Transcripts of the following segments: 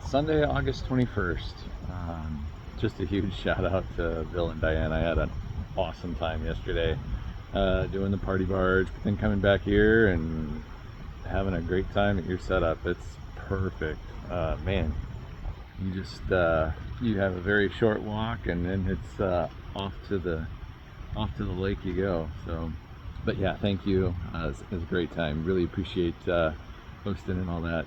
Sunday, August 21st. Just a huge shout out to Bill and Diane. I had an awesome time yesterday doing the party barge, but then coming back here and having a great time at your setup. It's perfect. Man, you just you have a very short walk and then it's off to the lake you go. So, but yeah, thank you. It was a great time. Really appreciate hosting and all that.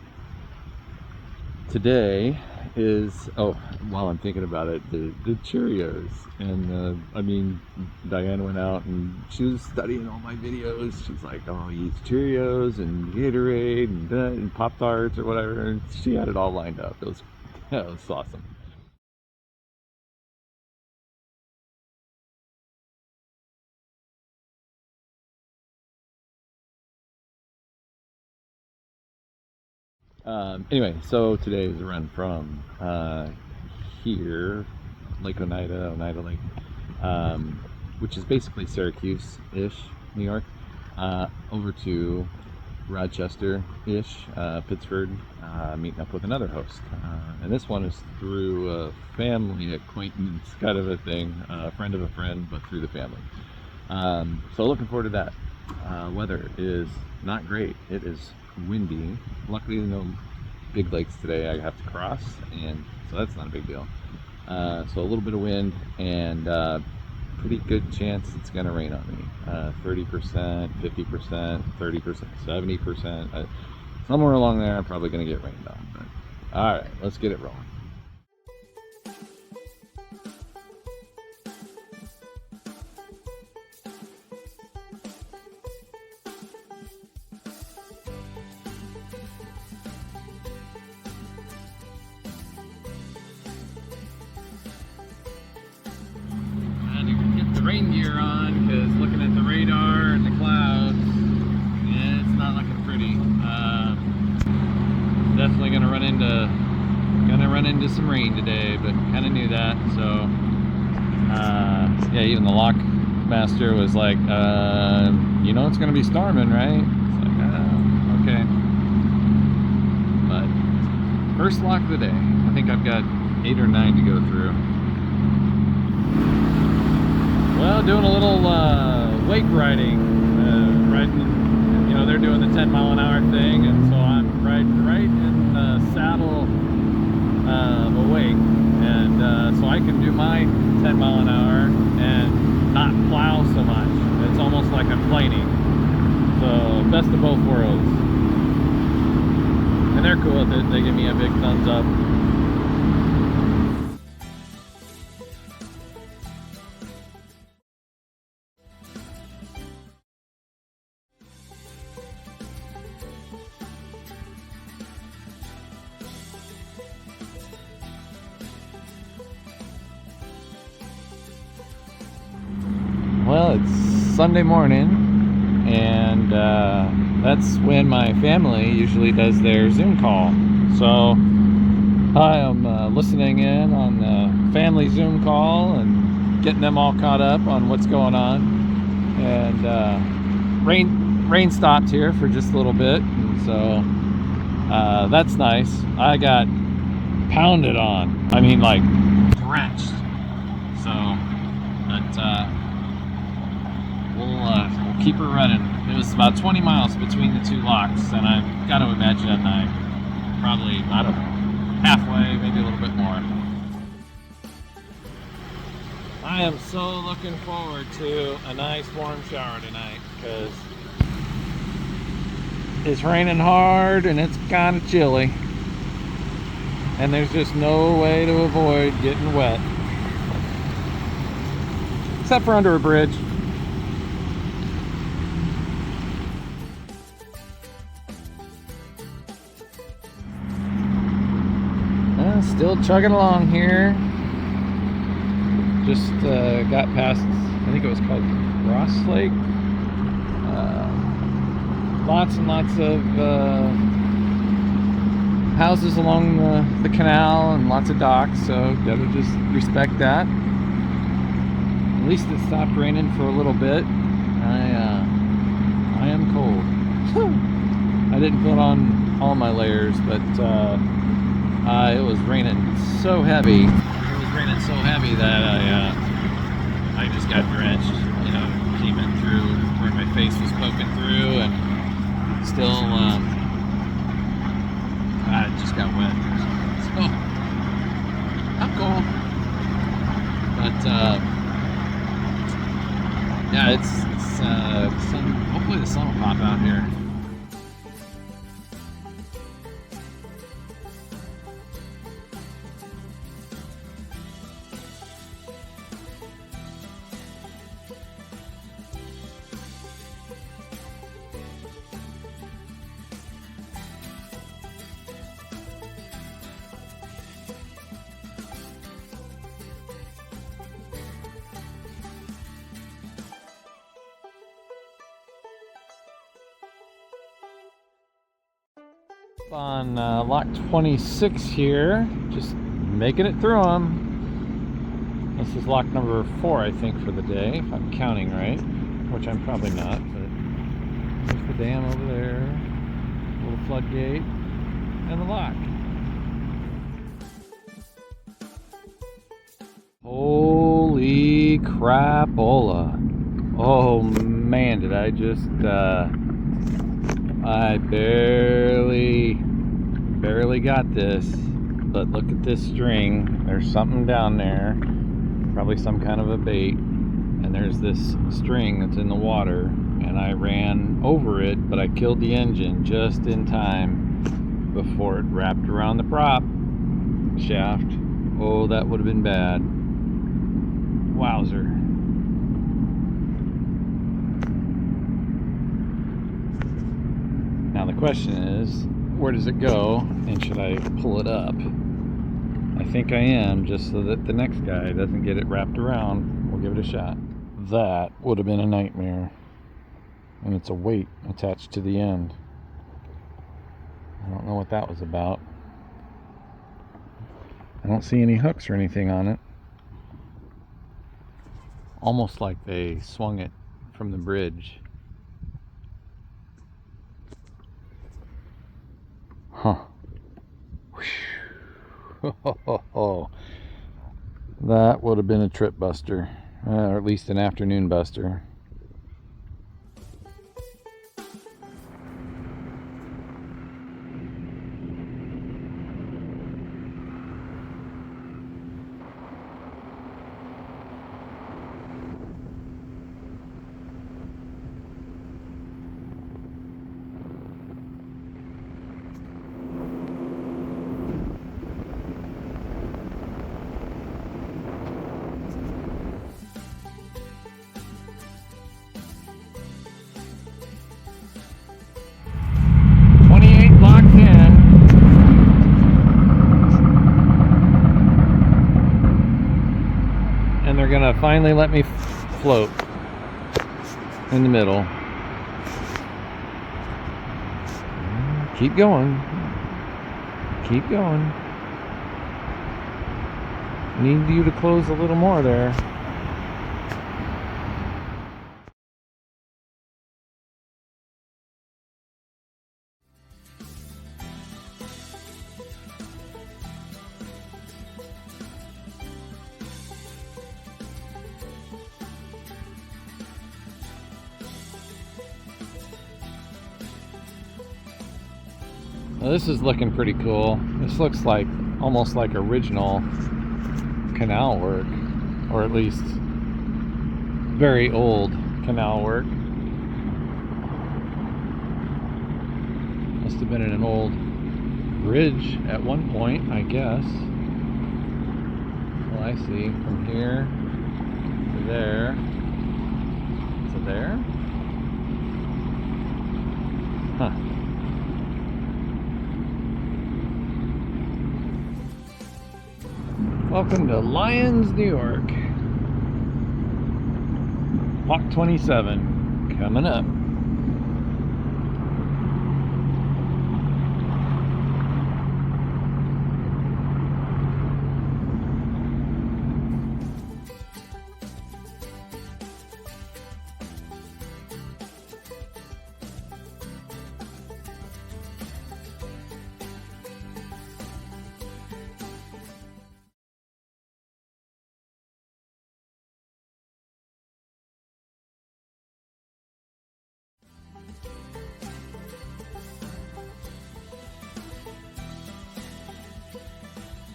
Today is, while I'm thinking about it, the Cheerios. And I mean, Diane went out and she was studying all my videos. She's like, oh, he eats Cheerios and Gatorade and Pop-Tarts or whatever. And she had it all lined up. It was awesome. Anyway, so today is a run from here, Lake Oneida Lake, which is basically Syracuse-ish, New York, over to Rochester-ish, Pittsford, meeting up with another host. And this one is through a family acquaintance kind of a thing, a friend of a friend, but through the family. So looking forward to that. Weather is not great. It is windy. Luckily no big lakes today I have to cross, and so that's not a big deal. So a little bit of wind and pretty good chance it's going to rain on me. 30%, 50%, 30%, 70%. Somewhere along there I'm probably going to get rained on. But all right, let's get it rolling. Rain gear on because looking at the radar and the clouds, it's not looking pretty. Definitely gonna run into some rain today, but kind of knew that. So yeah, even the lock master was like, you know it's gonna be storming, right? It's like, okay. But first lock of the day. I think I've got 8 or 9 to go through. Well, doing a little wake riding, you know, they're doing the 10-mile-an-hour thing, and so I'm riding right in the saddle of a wake, and so I can do my 10 mile an hour and not plow so much. It's almost like I'm planing. So best of both worlds. And they're cool with it. They give me a big thumbs up. Well, it's Sunday morning, and that's when my family usually does their Zoom call. So I am listening in on the family Zoom call and getting them all caught up on what's going on. And rain stopped here for just a little bit, and so that's nice. I got pounded on. I mean, like drenched. So, but we'll keep her running. It was about 20 miles between the 2 locks, and I've got to imagine I'm probably, I don't know, halfway, maybe a little bit more. I am so looking forward to a nice warm shower tonight, because it's raining hard and it's kind of chilly, and there's just no way to avoid getting wet, except for under a bridge. Still chugging along here. Just got past, I think it was called Ross Lake. Lots and lots of houses along the canal and lots of docks, so gotta just respect that. At least it stopped raining for a little bit. I am cold. I didn't put on all my layers, but It was raining so heavy. It was raining so heavy that I just got drenched. You know, came in through where my face was poking through, and still, I just got wet. So I'm cold, but yeah, it's sun. Hopefully the sun will pop out here. On lock 26 here, just making it through them. This is lock number 4, I think, for the day, if I'm counting right, which I'm probably not, but there's the dam over there, little floodgate, and the lock. Holy crapola. Oh man, did I just I barely got this, but look at this string. There's something down there, probably some kind of a bait, and there's this string that's in the water, and I ran over it, but I killed the engine just in time before it wrapped around the prop shaft. Oh, that would have been bad. Wowzer. Now the question is, where does it go, and should I pull it up? I think I am, just so that the next guy doesn't get it wrapped around. We'll give it a shot. That would have been a nightmare. And it's a weight attached to the end. I don't know what that was about. I don't see any hooks or anything on it. Almost like they swung it from the bridge. Huh. That would have been a trip buster, or at least an afternoon buster. Gonna finally let me float in the middle. Keep going. Keep going. Need you to close a little more there. Now this is looking pretty cool. This looks like almost like original canal work, or at least very old canal work. Must have been in an old bridge at one point, I guess. Well, I see from here to there. To there? Huh. Welcome to Lyons, New York. Lock 27 coming up.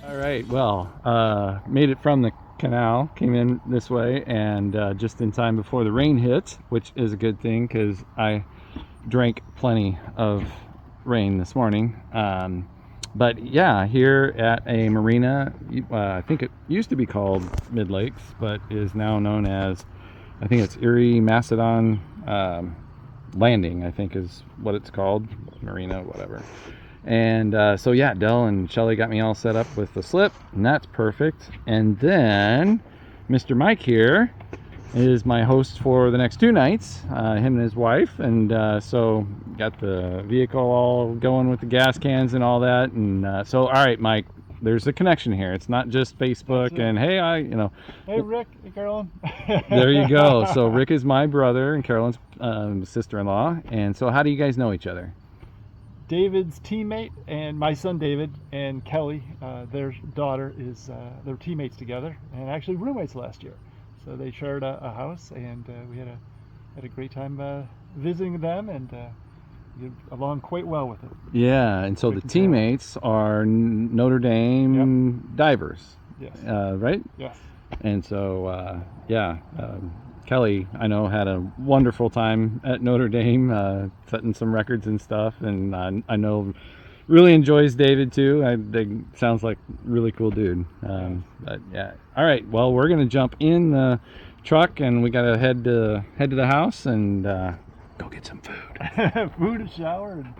All right, well, made it from the canal, came in this way, and just in time before the rain hit, which is a good thing because I drank plenty of rain this morning. But yeah, here at a marina, I think it used to be called Mid Lakes, but is now known as, I think it's Erie Macedon Landing, I think is what it's called, marina, whatever. And so yeah, Dell and Shelly got me all set up with the slip, and that's perfect. And then Mr. Mike here is my host for the next 2 nights, him and his wife. And so got the vehicle all going with the gas cans and all that. And so, all right, Mike, there's a connection here. It's not just Facebook and hey, Hey, Rick, hey, Carolyn. There you go. So Rick is my brother and Carolyn's sister-in-law. And so how do you guys know each other? David's teammate and my son David and Kelly, their daughter, is they're teammates together and actually roommates last year. So they shared a house, and we had a great time visiting them, and get along quite well with it. Yeah, and so the teammates are Notre Dame divers. Yes. Right? Yes. And so Kelly, I know, had a wonderful time at Notre Dame, setting some records and stuff, and I know really enjoys David too. Sounds like a really cool dude. But yeah, all right. Well, we're gonna jump in the truck, and we gotta head to the house and go get some food. Food, a shower. And